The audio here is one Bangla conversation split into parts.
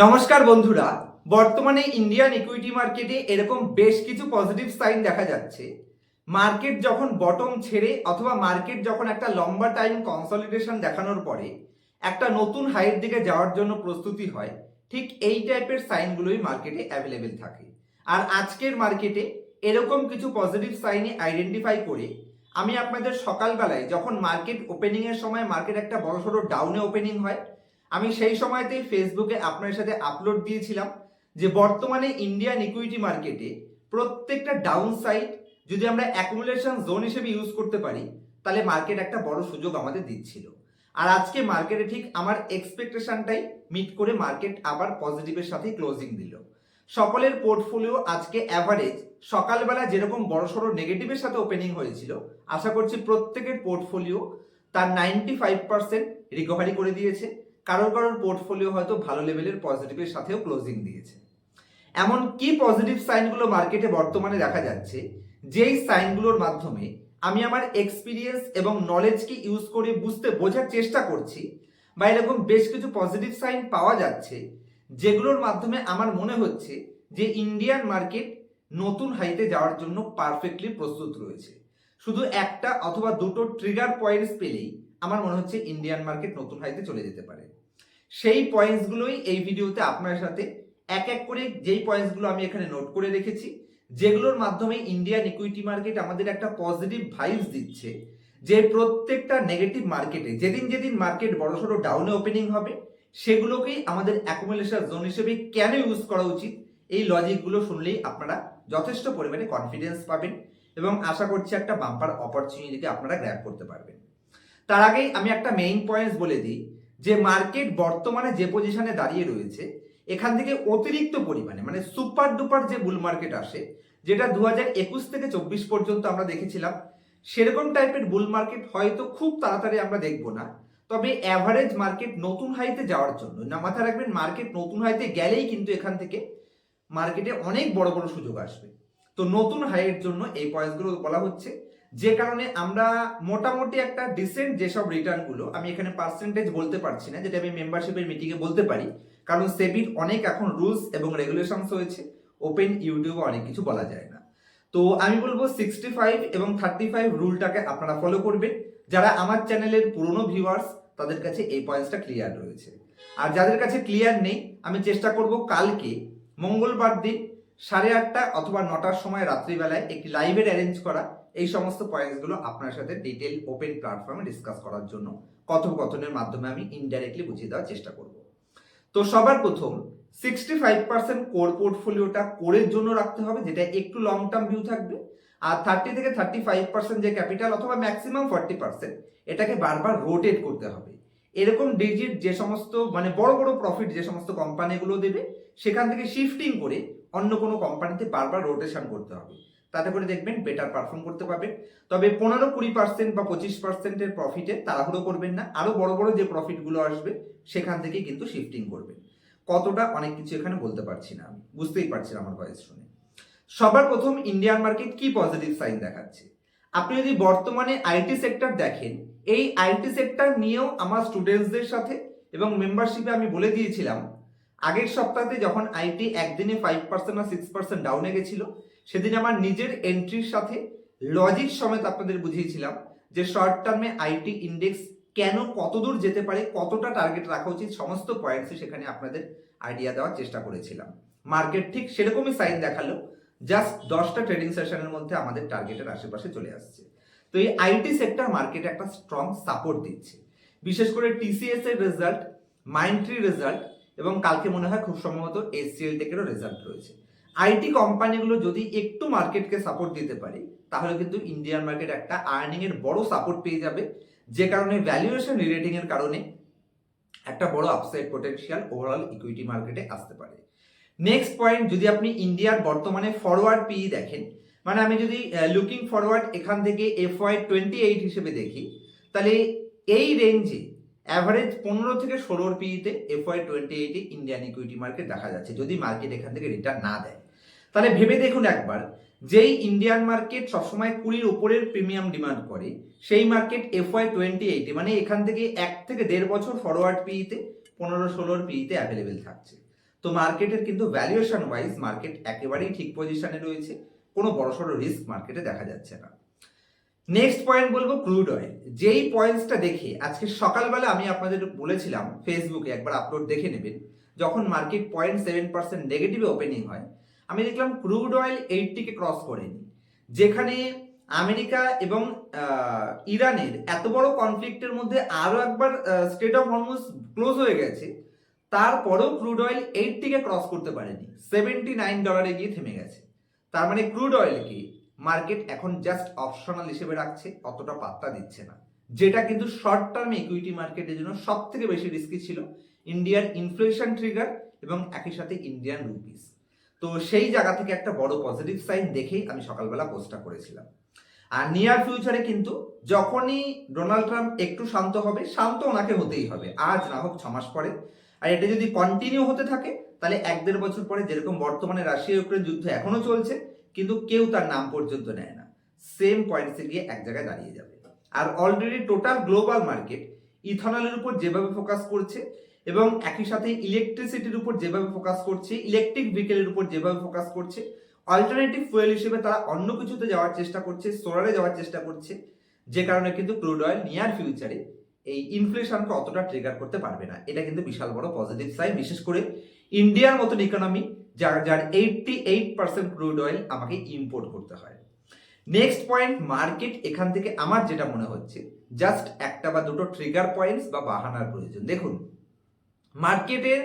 নমস্কার বন্ধুরা, বর্তমানে ইন্ডিয়ান ইকুইটি মার্কেটে এরকম বেশ কিছু পজিটিভ সাইন দেখা যাচ্ছে। মার্কেট যখন বটম ছেড়ে অথবা মার্কেট যখন একটা লম্বা টাইম কনসলিডেশন দেখানোর পরে একটা নতুন হাইয়ের দিকে যাওয়ার জন্য প্রস্তুতি হয়, ঠিক এই টাইপের সাইনগুলোই মার্কেটে অ্যাভেলেবেল থাকে। আর আজকের মার্কেটে এরকম কিছু পজিটিভ সাইনে আইডেন্টিফাই করে আমি আপনাদের সকালবেলায় যখন মার্কেট ওপেনিংয়ের সময় মার্কেট একটা বড়সড় ডাউনে ওপেনিং হয়, আমি সেই সময়তেই ফেসবুকে আপনার সাথে আপলোড দিয়েছিলাম যে বর্তমানে ইন্ডিয়ান ইকুইটি মার্কেটে প্রত্যেকটা ডাউন সাইড যদি আমরা অ্যাকুমুলেশন জোন হিসেবে ইউজ করতে পারি, তাহলে মার্কেট একটা বড় সুযোগ আমাদের দিচ্ছিল। আর আজকে মার্কেটে ঠিক আমার এক্সপেকটেশনটাই মিট করে মার্কেট আবার পজিটিভের সাথে ক্লোজিং দিল। সকলের পোর্টফোলিও আজকে অ্যাভারেজ সকালবেলা যেরকম বড়সড় নেগেটিভের সাথে ওপেনিং হয়েছিল, আশা করছি প্রত্যেকের পোর্টফোলিও তার 95% রিকভারি করে দিয়েছে। কারোর কারোর পোর্টফোলিও হয়তো ভালো লেভেলের পজিটিভের সাথেও ক্লোজিং দিয়েছে। এমন কি পজিটিভ সাইনগুলো মার্কেটে বর্তমানে দেখা যাচ্ছে, যেই সাইনগুলোর মাধ্যমে আমি আমার এক্সপিরিয়েন্স এবং নলেজকে ইউজ করে বোঝার চেষ্টা করছি, বা এরকম বেশ কিছু পজিটিভ সাইন পাওয়া যাচ্ছে যেগুলোর মাধ্যমে আমার মনে হচ্ছে যে ইন্ডিয়ান মার্কেট নতুন হাইতে যাওয়ার জন্য পারফেক্টলি প্রস্তুত রয়েছে। শুধু একটা অথবা দুটো ট্রিগার পয়েন্টস পেলেই আমার মনে হচ্ছে ইন্ডিয়ান মার্কেট নতুন হাইতে চলে যেতে পারে। সেই পয়েন্টসগুলোই এই ভিডিওতে আপনার সাথে এক এক করে যেই পয়েন্টসগুলো আমি এখানে নোট করে রেখেছি, যেগুলোর মাধ্যমে ইন্ডিয়ান ইকুইটি মার্কেট আমাদের একটা পজিটিভ ভাইবস দিচ্ছে যে প্রত্যেকটা নেগেটিভ মার্কেটে যেদিন যেদিন মার্কেট বড়সড় ডাউনে ওপেনিং হবে, সেগুলোকেই আমাদের অ্যাকুমুলেশন জোন হিসেবে কেন ইউজ করা উচিত, এই লজিকগুলো শুনলেই আপনারা যথেষ্ট পরিমাণে কনফিডেন্স পাবেন এবং আশা করছি একটা বাম্পার অপরচুনিটিকে আপনারা গ্র্যাব করতে পারবেন। তার আগেই আমি একটা মেইন পয়েন্টস বলে দিই যে মার্কেট বর্তমানে যে পজিশনে দাঁড়িয়ে রয়েছে, এখান থেকে অতিরিক্ত পরিমাণে মানে সুপার ডুপার যে বুল মার্কেট আসে, যেটা 2021 থেকে 24 পর্যন্ত আমরা দেখেছিলাম, সেরকম টাইপের বুল মার্কেট হয়তো খুব তাড়াতাড়ি আমরা দেখবো না। তবে অ্যাভারেজ মার্কেট নতুন হাইতে যাওয়ার জন্য না, মাথায় রাখবেন মার্কেট নতুন হাইতে গেলেই কিন্তু এখান থেকে মার্কেটে অনেক বড় বড় সুযোগ আসবে। তো নতুন হাইয়ের জন্য এই পয়েন্টসগুলো বলা হচ্ছে, যে কারণে আমরা মোটামুটি একটা ডিসেন্ট যেসব রিটার্নগুলো, আমি এখানে পার্সেন্টেজ বলতে পারছি না, যেটা আমি মেম্বারশিপের মিটিংয়ে বলতে পারি, কারণ সেবির অনেক এখন রুলস এবং রেগুলেশনস হয়েছে, ওপেন ইউটিউবে অনেক কিছু বলা যায় না। তো আমি বলবো 65 এবং 35 রুলটাকে আপনারা ফলো করবেন। যারা আমার চ্যানেলের পুরনো ভিউয়ার্স, তাদের কাছে এই পয়েন্টসটা ক্লিয়ার রয়েছে। আর যাদের কাছে ক্লিয়ার নেই, আমি চেষ্টা করব কালকে মঙ্গলবার দিন 8:30 অথবা 9টার সময় রাত্রিবেলায় একটি লাইভের অ্যারেঞ্জ করা, এই সমস্ত পয়েন্টসগুলো আপনার সাথে ডিটেল ওপেন প্ল্যাটফর্মে ডিসকাস করার জন্য কথোপকথনের মাধ্যমে আমি ইনডাইরেক্টলি বুঝিয়ে দেওয়ার চেষ্টা করব। তো সবার প্রথম 65% কোর পোর্টফোলিওটা কোরের জন্য রাখতে হবে, যেটা একটু লং টার্ম ভিউ থাকবে। আর 30 থেকে 35% যে ক্যাপিটাল অথবা ম্যাক্সিমাম 40%, এটাকে বারবার রোটেট করতে হবে। এরকম ডিজিট যে সমস্ত মানে বড় বড় প্রফিট যে সমস্ত কোম্পানিগুলো দেবে, সেখান থেকে শিফটিং করে অন্য কোনো কোম্পানিতে বারবার রোটেশন করতে হবে। তাতে করে দেখবেন বেটার পারফর্ম করতে পারবেন। তবে 15-20% বা 25%-এর প্রফিটে তাড়াহুড়ো করবেন না, আরো বড় বড় যে প্রফিটগুলো আসবে সেখান থেকে কিন্তু শিফটিং করবেন। কতটা অনেক কিছু এখানে বলতে পারছি না, আমি বুঝতেই পারছি না আমার ভয়েস শুনে। সবার প্রথম ইন্ডিয়ান মার্কেট কি পজিটিভ সাইন দেখাচ্ছে। আপনি যদি বর্তমানে আইটি সেক্টর দেখেন, এই আইটি সেক্টর নিয়েও আমার স্টুডেন্টসদের সাথে এবং মেম্বারশিপে আমি বলে দিয়েছিলাম, আগের সপ্তাহে যখন আইটি একদিনে 5% বা 6% ডাউনে গেছিল, সেদিন আমার নিজের এন্ট্রির সাথে লজিক সমেত আপনাদের বুঝিয়েছিলাম যে শর্ট টার্মে আইটি ইন্ডেক্স কেন কতদূর যেতে পারে, কতটা টার্গেট রাখা উচিত, সমস্ত পয়েন্টসই সেখানে আপনাদের আইডিয়া দেওয়ার চেষ্টা করেছিলাম। মার্কেট ঠিক সেরকমই সাইন দেখালো, জাস্ট 10টা ট্রেডিং সেশনের মধ্যে আমাদের টার্গেটের আশেপাশে চলে আসছে। তো এই আইটি সেক্টর মার্কেটে একটা স্ট্রং সাপোর্ট দিচ্ছে, বিশেষ করে টিসিএস এর রেজাল্ট, মাইন্ডট্রি রেজাল্ট এবং কালকে মনে হয় খুব সম্ভবত এসসিএল টেকেরও রেজাল্ট রয়েছে। আইটি কোম্পানিগুলো যদি একটু মার্কেটকে সাপোর্ট দিতে পারে, তাহলে কিন্তু ইন্ডিয়ান মার্কেট একটা আর্নিং এর বড় সাপোর্ট পেয়ে যাবে, যে কারণে ভ্যালুয়েশন রিরেটিং এর কারণে একটা বড় আপসাইড পোটেনশিয়াল ওভারঅল ইকুইটি মার্কেটে আসতে পারে। নেক্সট পয়েন্ট, যদি আপনি ইন্ডিয়ার বর্তমানে ফরওয়ার্ড পিই দেখেন, মানে আমি যদি লুকিং ফরওয়ার্ড এখান থেকে FY28 হিসেবে দেখি, তাহলে এই রেঞ্জে অ্যাভারেজ 15 থেকে 16 পিইতে FY28 ইন্ডিয়ান ইকুইটি মার্কেট দেখা যাচ্ছে, যদি মার্কেট এখান থেকে রিটার্ন না দেয়। তাহলে ভেবে দেখুন একবার, যেই ইন্ডিয়ান মার্কেট সবসময় 20-র উপরের প্রিমিয়াম ডিমান্ড করে, সেই মার্কেট FY28 মানে এখান থেকে 1 থেকে 1.5 বছর ফরওয়ার্ড পিইতে 15-16 পিইতে অ্যাভেলেবেল থাকছে। তো মার্কেটের কিন্তু ভ্যালুয়েশন ওয়াইজ মার্কেট একেবারেই ঠিক পজিশনে রয়েছে, কোনো বড়সড় রিস্ক মার্কেটে দেখা যাচ্ছে না। নেক্সট পয়েন্ট বলবো ক্রুড অয়েল। যেই পয়েন্টসটা দেখে আজকে সকালবেলা আমি আপনাদের বলেছিলাম ফেসবুকে একবার আপলোড দেখে নেবেন, যখন মার্কেট 0.7% নেগেটিভে ওপেনিং হয়, আমি দেখলাম ক্রুড অয়েল 80-কে ক্রস করেনি। যেখানে আমেরিকা এবং ইরানের এত বড় কনফ্লিক্টের মধ্যে আরো একবার স্ট্রেট অফ হরমুজ ক্লোজ হয়ে গেছে, তারপরেও ক্রুড অয়েল 80-কে ক্রস করতে পারেনি, $79 গিয়ে থেমে গেছে। তার মানে ক্রুড অয়েলকে মার্কেট এখন জাস্ট অপশনাল হিসেবে রাখছে, অতটা পাত্তা দিচ্ছে না, যেটা কিন্তু শর্ট টার্ম ইকুইটি মার্কেটের জন্য সব থেকে বেশি রিস্কি ছিল। ইন্ডিয়ার ইনফ্লেশন ট্রিগার এবং একই সাথে ইন্ডিয়ান রুপিস। তো সেই জায়গা থেকে একটা বড় পজিটিভ সাইন দেখেই আমি সকালবেলা পোস্টটা করেছিলাম। আর নিয়ার ফিউচারে কিন্তু যখনই ডোনাল্ড ট্রাম্প একটু শান্ত হবে, শান্ত ওনাকে হতেই হবে, আজ না হোক 6 মাস পরে, আর এটা যদি কন্টিনিউ হতে থাকে তাহলে 1-1.5 বছর পরে, যেরকম বর্তমানে রাশিয়া ইউক্রেন যুদ্ধ এখনো চলছে কিন্তু কেউ তার নাম পর্যন্ত নেয় না, সেম পয়েন্টসে গিয়ে এক জায়গায় দাঁড়িয়ে যাবে। আর অলরেডি টোটাল গ্লোবাল মার্কেট ইথনলের উপর যেভাবে ফোকাস করছে এবং একই সাথে ইলেকট্রিসিটির উপর যেভাবে ফোকাস করছে, ইলেকট্রিক ভেহিকেলের উপর যেভাবে ফোকাস করছে, অল্টারনেটিভ ফুয়েল হিসেবে তারা অন্য কিছুতে যাওয়ার চেষ্টা করছে, সোলারে যাওয়ার চেষ্টা করছে, যে কারণে কিন্তু ক্রুড অয়েল নিয়ার ফিউচারে এই ইনফ্লেশনকে অতটা ট্রিগার করতে পারবে না। এটা কিন্তু বিশাল বড় পজিটিভ সাইন, বিশেষ করে ইন্ডিয়ার মতন ইকোনমি যার 88% ক্রুড অয়েল আমাকে ইম্পোর্ট করতে হয়। নেক্সট পয়েন্ট, মার্কেট এখান থেকে আমার যেটা মনে হচ্ছে জাস্ট একটা বা দুটো ট্রিগার পয়েন্টস বা বাহানার প্রয়োজন। দেখুন, মার্কেটের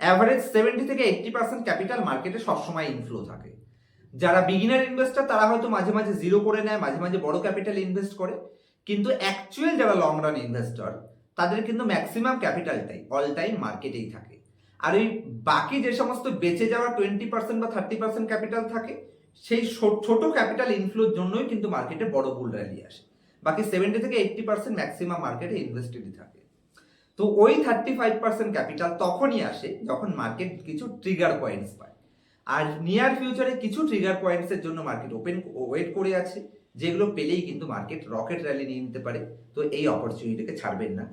অ্যাভারেজ 70-80% ক্যাপিটাল মার্কেটে সবসময় ইনফ্লো থাকে। যারা বিগিনার ইনভেস্টর তারা হয়তো মাঝে মাঝে জিরো করে নেয়, মাঝে মাঝে বড় ক্যাপিটাল ইনভেস্ট করে, কিন্তু অ্যাকচুয়াল যারা লং রান ইনভেস্টর তাদের কিন্তু ম্যাক্সিমাম ক্যাপিটালটাই অল টাইম মার্কেটেই থাকে। আর ওই বাকি যে সমস্ত বেঁচে যাওয়া 20% বা 30% ক্যাপিটাল থাকে, সেই ছোট ক্যাপিটাল ইনফ্লোর জন্যই কিন্তু মার্কেটে বড় বুল র্যালি আসে। বাকি 70-80% ম্যাক্সিমাম মার্কেটে ইনভেস্টেডই থাকে। তো ওই 35% ক্যাপিটাল তখনই আসে যখন মার্কেট কিছু ট্রিগার পয়েন্টস পায়। আর নিয়ার ফিউচারে কিছু ট্রিগার পয়েন্টসের জন্য মার্কেট ওয়েট করে আছে, যেগুলো পেলেই কিন্তু মার্কেট রকেট র্যালি নিয়ে নিতে পারে। তো এই অপরচুনিটিকে ছাড়বেন না।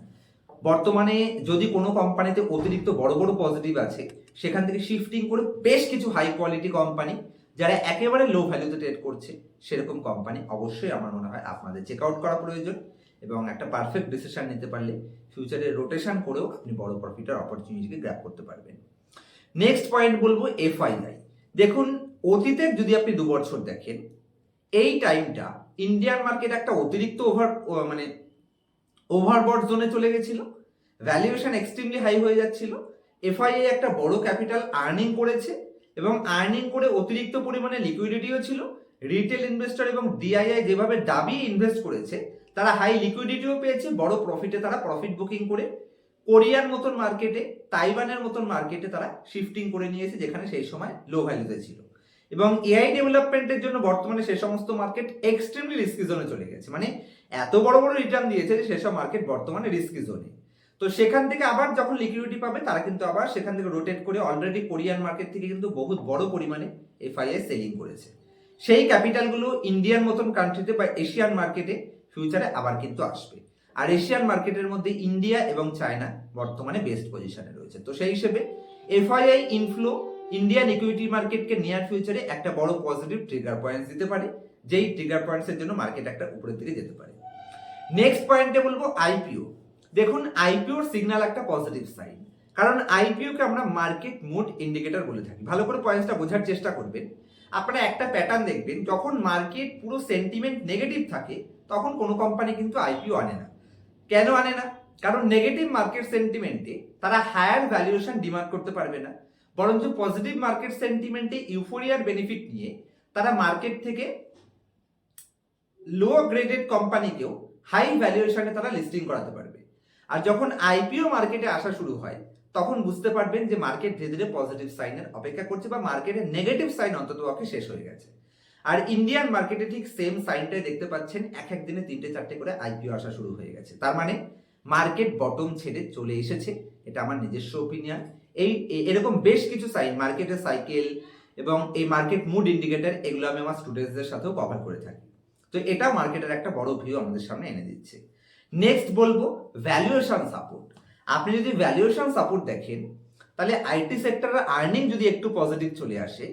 বর্তমানে যদি কোনো কোম্পানিতে অতিরিক্ত বড় বড় পজিটিভ আছে, সেখান থেকে শিফটিং করে বেশ কিছু হাই কোয়ালিটি কোম্পানি যারা একেবারে লো ভ্যালুতে ট্রেড করছে, সেরকম কোম্পানি অবশ্যই আমার মনে হয় আপনাদের চেক আউট করা প্রয়োজন, এবং একটা পারফেক্ট ডিসিশন নিতে পারলে ফিউচারে রোটেশন করেও আপনি বড় প্রফিটের অপরচুনিটিকে গ্র্যাব করতে পারবেন। নেক্সট পয়েন্ট বলবো এফআইআই। দেখুন, অতীতের যদি আপনি 2 বছর দেখেন, এই টাইমটা ইন্ডিয়ান মার্কেট একটা অতিরিক্ত ওভারবট জোনে চলে গেছিল, ভ্যালুয়েশন এক্সট্রিমলি হাই হয়ে যাচ্ছিল, এফআইআই একটা বড় ক্যাপিটাল আর্নিং করেছে এবং আর্নিং করে অতিরিক্ত পরিমাণে লিকুইডিটিও ছিল। রিটেল ইনভেস্টর এবং ডিআইআই যেভাবে দাবি ইনভেস্ট করেছে, তারা হাই লিকুইডিটিও পেয়েছে, বড় প্রফিটে তারা প্রফিট বুকিং করে কোরিয়ার মতন মার্কেটে, তাইওয়ানের মতন মার্কেটে তারা শিফটিং করে নিয়েছে, যেখানে সেই সময় লো ভ্যালুতে ছিল। এবং এআই ডেভেলপমেন্টের জন্য বর্তমানে সে সমস্ত মার্কেট এক্সট্রিমলি রিস্কি জোনে চলে গেছে, মানে এত বড় বড় রিটার্ন দিয়েছে যে সেসব মার্কেট বর্তমানে রিস্কি জোনে। তো সেখান থেকে আবার যখন লিকুইডিটি পাবে, তারা কিন্তু আবার সেখান থেকে রোটেট করে অলরেডি কোরিয়ান মার্কেট থেকে কিন্তু বহুত বড় পরিমাণে এফআইআই সেলিং করেছে। সেই ক্যাপিটালগুলো ইন্ডিয়ান মতন কান্ট্রিতে বা এশিয়ান মার্কেটে ফিউচারে আবার কিন্তু আসবে। আর এশিয়ান মার্কেটের মধ্যে ইন্ডিয়া এবং চায়না বর্তমানে বেস্ট পজিশনে রয়েছে। তো সেই হিসেবে এফআইআই ইনফ্লো ইন্ডিয়ান ইকুইটি মার্কেটকে নিয়ার ফিউচারে একটা বড় পজিটিভ ট্রিগার পয়েন্টস দিতে পারে, যেই ট্রিগার পয়েন্টসের জন্য মার্কেট একটা উপরের দিকে যেতে পারে। নেক্সট পয়েন্টে বলবো আইপিও। দেখুন, আইপিওর সিগন্যাল একটা পজিটিভ সাইন, কারণ আইপিওকে আমরা মার্কেট মুড ইন্ডিকেটর বলে থাকি। ভালো করে পয়েন্টসটা বোঝার চেষ্টা করবেন। আপনারা একটা প্যাটার্ন দেখবেন, যখন মার্কেট পুরো সেন্টিমেন্ট নেগেটিভ থাকে তখন কোনো কোম্পানি কিন্তু আইপিও আনে না। কেন আনে না? কারণ নেগেটিভ মার্কেট সেন্টিমেন্টে তারা হায়ার ভ্যালুয়েশন ডিমান্ড করতে পারবে না, বরঞ্চ পজিটিভ মার্কেট সেন্টিমেন্টে ইউফোরিয়ার বেনিফিট নিয়ে তারা মার্কেট থেকে লো গ্রেডেড কোম্পানিকেও হাই ভ্যালুয়েশনে তারা লিস্টিং করাতে পারবে। আর যখন আইপিও মার্কেটে আসা শুরু হয়, তখন বুঝতে পারবেন যে মার্কেট ধীরে ধীরে পজিটিভ সাইনের অপেক্ষা করছে, বা মার্কেটের নেগেটিভ সাইন অন্ততপক্ষে শেষ হয়ে গেছে। আর ইন্ডিয়ান মার্কেটে ঠিক সেম সাইনটাই দেখতে পাচ্ছেন, এক এক দিনে 3-4টে করে আইপিও আসা শুরু হয়ে গেছে। তার মানে মার্কেট বটম ছেড়ে চলে এসেছে, এটা আমার নিজস্ব ওপিনিয়ন। এরকম বেশ কিছু সাইন, মার্কেটের সাইকেল এবং এই মার্কেট মুড ইন্ডিকেটর, এগুলো আমি আমার স্টুডেন্টসদের সাথেও কভার করে থাকি। তো এটাও মার্কেটের একটা বড় ভিউ আমাদের সামনে এনে দিচ্ছে। নেক্সট বলবো ভ্যালুয়েশন সাপোর্ট। আপনি যদি ভ্যালুয়েশন সাপোর্ট দেখেন, তাহলে আইটি সেক্টরের আর্নিং যদি একটু পজিটিভ চলে আসে,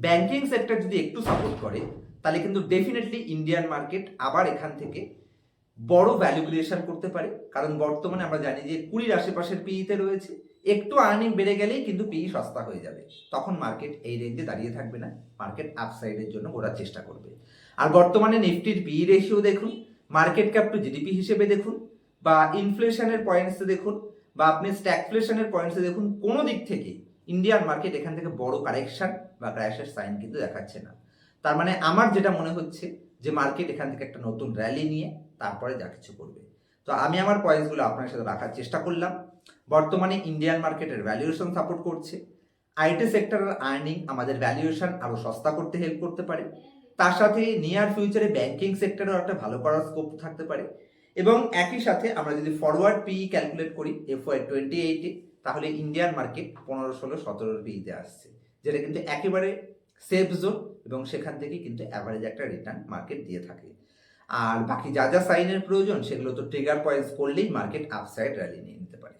ব্যাংকিং সেক্টর যদি একটু সাপোর্ট করে, তাহলে কিন্তু ডেফিনেটলি ইন্ডিয়ান মার্কেট আবার এখান থেকে বড় ভ্যালু ক্রিয়েশন করতে পারে। কারণ বর্তমানে আমরা জানি যে 20 আশেপাশের পিইতে রয়েছে, একটু আর্নিং বেড়ে গেলেই কিন্তু পিই সস্তা হয়ে যাবে, তখন মার্কেট এই রেঞ্জে দাঁড়িয়ে থাকবে না, মার্কেট আপসাইডের জন্য ঘোরার চেষ্টা করবে। আর বর্তমানে নিফটির পিই রেশিও দেখুন, মার্কেট ক্যাপ টু জিডিপি হিসেবে দেখুন, বা ইনফ্লেশনের পয়েন্টসে দেখুন, বা আপনি স্ট্যাগফ্লেশনের পয়েন্টসে দেখুন, কোনো দিক থেকে ইন্ডিয়ান মার্কেট এখান থেকে বড় কারেকশন বা ক্র্যাশের সাইন কিন্তু দেখাচ্ছে না। তার মানে আমার যেটা মনে হচ্ছে যে মার্কেট এখান থেকে একটা নতুন র্যালি নিয়ে তারপরে যা কিছু করবে। তো আমি আমার পয়েন্টসগুলো আপনার সাথে রাখার চেষ্টা করলাম। বর্তমানে ইন্ডিয়ান মার্কেটের ভ্যালুয়েশন সাপোর্ট করছে, আইটি সেক্টরের আর্নিং আমাদের ভ্যালুয়েশন আরো সস্তা করতে হেল্প করতে পারে, তার সাথে নিয়ার ফিউচারে ব্যাংকিং সেক্টরেও একটা ভালো করার স্কোপ থাকতে পারে। এবং একই সাথে আমরা যদি ফরওয়ার্ড পিই ক্যালকুলেট করি FY28-এ, তাহলে ইন্ডিয়ান মার্কেট 15, 16, 17 পিইতে আসছে, যেটা কিন্তু একেবারে সেফ জোন, এবং সেখান থেকে কিন্তু অ্যাভারেজ একটা রিটার্ন মার্কেট দিয়ে থাকে। আর বাকি যা যা সাইনের প্রয়োজন সেগুলো তো ট্রিগার পয়েন্টস করলেই মার্কেট আপসাইড র্যালি নিয়ে নিতে পারে।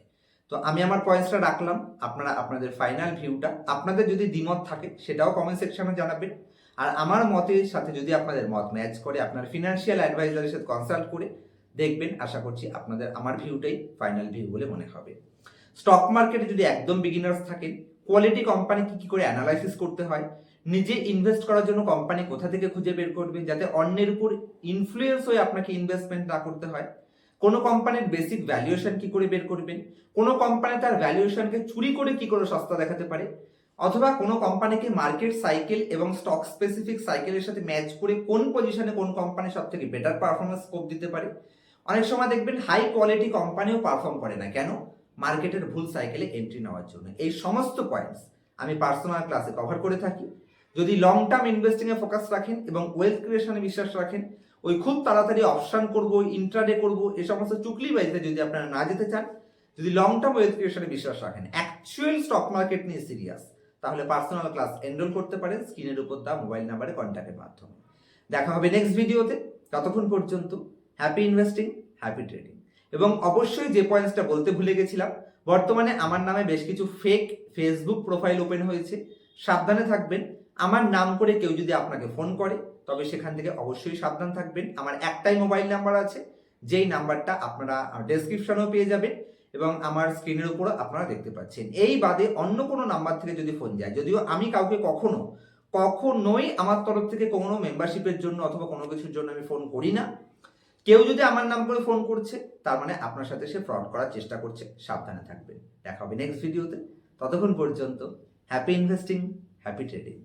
তো আমি আমার পয়েন্টসটা রাখলাম, আপনারা আপনাদের ফাইনাল ভিউটা, আপনাদের যদি দ্বিমত থাকে সেটাও কমেন্ট সেকশনে জানাবেন। আর আমার মতের সাথে যদি আপনাদের মত ম্যাচ করে, আপনার ফিনান্সিয়াল অ্যাডভাইজারের সাথে কনসাল্ট করে দেখবেন, আশা করছি আপনাদের আমার ভিউটাই ফাইনাল ভিউ বলে মনে হবে। স্টক মার্কেটে যদি একদম বিগিনার্স থাকেন, কোয়ালিটি কোম্পানি কি করে অ্যানালাইসিস করতে হয়, নিজে ইনভেস্ট করার জন্য কোম্পানি কোথা থেকে খুঁজে বের করবে যাতে অন্যের উপর ইনফ্লুয়েন্স হয়ে আপনাকে ইনভেস্টমেন্ট না করতে হয়, কোনো কোম্পানির বেসিক ভ্যালুয়েশন কি করে বের করবেন, কোনো কোম্পানি তার ভ্যালুয়েশনকে চুরি করে কি করে সস্তা দেখাতে পারে, অথবা কোনো কোম্পানিকে মার্কেট সাইকেল এবং স্টক স্পেসিফিক সাইকেলের সাথে ম্যাচ করে কোন পজিশনে কোন কোম্পানি সব থেকে বেটার পারফরমেন্স স্কোপ দিতে পারে। অনেক সময় দেখবেন হাই কোয়ালিটি কোম্পানিও পারফর্ম করে না, কেন? মার্কেটের ভুল সাইকেলে এন্ট্রি নেওয়ার জন্য। এই সমস্ত পয়েন্টস আমি পার্সোনাল ক্লাসে কভার করে থাকি। যদি লং টার্ম ইনভেস্টিং এ ফোকাস রাখেন এবং ওয়েলথ ক্রিয়েশনে বিশ্বাস রাখেন, ওই খুব তাড়াতাড়ি অপশন করব, ইন্ট্রাডে করব, এই সমস্ত চুকলি বাইতে যদি আপনারা না যেতে চান, যদি লং টার্ম ওয়েলথ ক্রিয়েশনে বিশ্বাস রাখেন, অ্যাকচুয়াল স্টক মার্কেট নিয়ে সিরিয়াস, তাহলে পার্সোনাল ক্লাস এনরোল করতে পারেন স্ক্রিনের উপর দেওয়া মোবাইল নাম্বারে কন্ট্যাক্টের মাধ্যমে। দেখা হবে নেক্সট ভিডিওতে, ততক্ষণ পর্যন্ত হ্যাপি ইনভেস্টিং, হ্যাপি ট্রেডিং। এবং অবশ্যই যে পয়েন্টসটা বলতে ভুলে গেছিলাম, বর্তমানে আমার নামে বেশ কিছু ফেক ফেসবুক প্রোফাইল ওপেন হয়েছে, সাবধানে থাকবেন। আমার নাম করে কেউ যদি আপনাকে ফোন করে, তবে সেখান থেকে অবশ্যই সাবধান থাকবেন। আমার একটাই মোবাইল নাম্বার আছে, যেই নাম্বারটা আপনারা ডেসক্রিপশনেও পেয়ে যাবেন এবং আমার স্ক্রিনের উপরও আপনারা দেখতে পাচ্ছেন। এই বাদে অন্য কোনো নাম্বার থেকে যদি ফোন যায়, যদিও আমি কাউকে কখনোই আমার তরফ থেকে কোনো মেম্বারশিপের জন্য অথবা কোনো কিছুর জন্য আমি ফোন করি না, কেউ যদি আমার নাম করে ফোন করছে, তার মানে আপনার সাথে সে ফ্রড করার চেষ্টা করছে, সাবধানে থাকবেন। দেখা হবে নেক্সট ভিডিওতে, ততক্ষণ পর্যন্ত হ্যাপি ইনভেস্টিং, হ্যাপি ট্রেডিং।